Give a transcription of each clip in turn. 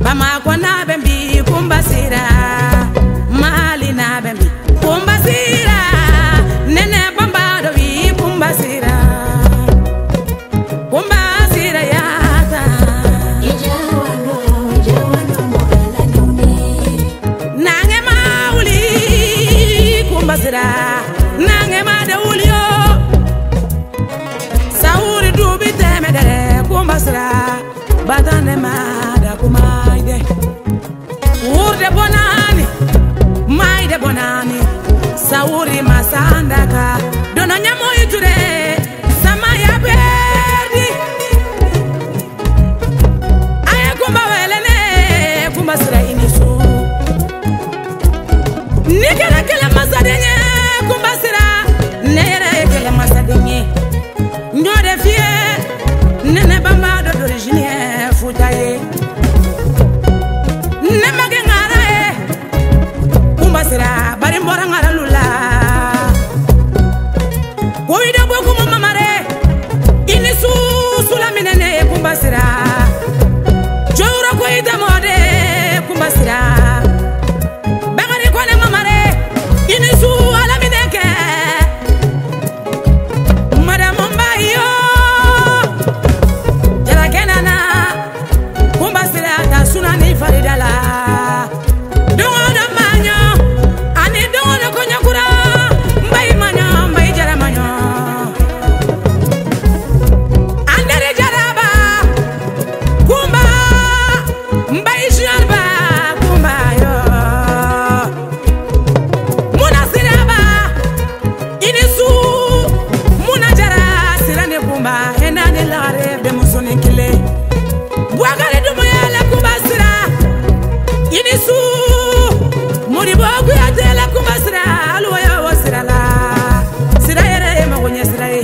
Bama kwa na bembi kumbasira mali na bembi kumbasira nene bamba do bi kumbasira yata jawano mola nune nange mauli kumbasira nange madaulio sauri dubi temedere kumbasira batane mada kumaide urde bonani maide bonani sauri masandaka dono nyamo iture sama ya berdi aye kumba welene kumba sira inisu nikele kele masadenye kumba sira nere kele masadenye nyode fie nene bamba do d'origine futaye nema ke ngara e kumba sira bari mbora ngara lula koide boku mo mamare ini sula minene kumba sira joro koide mode kumba sira bagari kone mamare ini ala mineke madam mbayo jara kenana kumba sira ta sunani faridala dongo do manyo ani dongo do konyakura mbai manyo mbai jara manyo andere jaraba kumba mbai jaraba kumba yo muna siraba inisu muna jara sirane kumba enane lare de musone kile bwagale dumo yala kumba sira inisu muri bogu ya tela kumba sira alwa ya wasira la sira yere magonya sira ye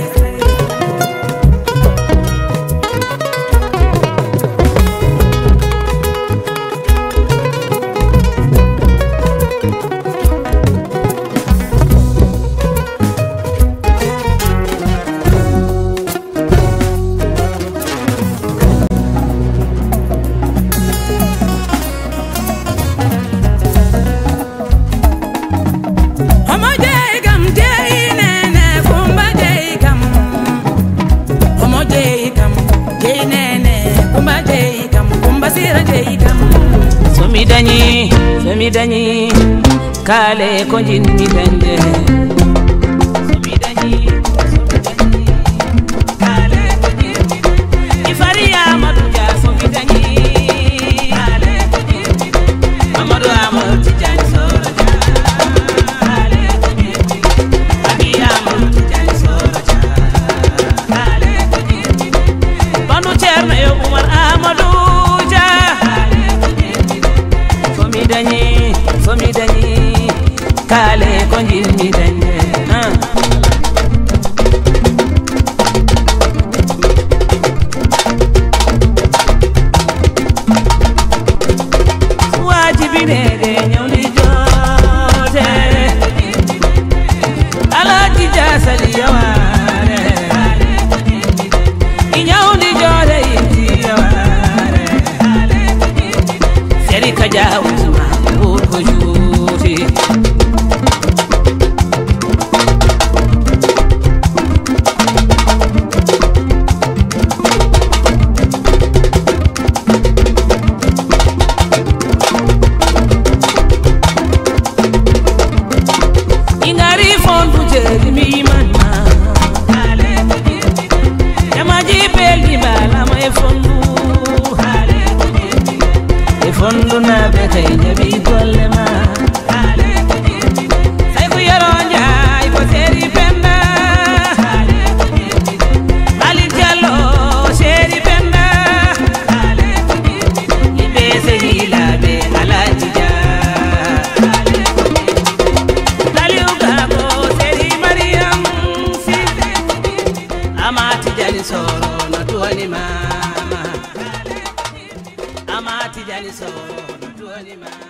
mi dañi kale ko jinni dande mi dañi kale ko jinni ifariya madu ja so mi dañi kale ko jinni amadu amadu tijani so kale ko jinni abiya amadu tijani so kale ko jinni banu cerno yo umar amadu ja so mi dañi kale ko jinni dande wajibinede ñawli joote alaji jasali yaware i ñawli joote inti yaware seri ka jawtuma ko juuti ingari fondu jeri mi manna jamaji beldi bala ma e fondu na be tay nabi golle ma say ko yoro njaay ko seri penda ali jallo seri penda libe seri labe alaji ja daliuga ko seri mariam si amati jali soro na tuani mama amati jali soro na tuani mama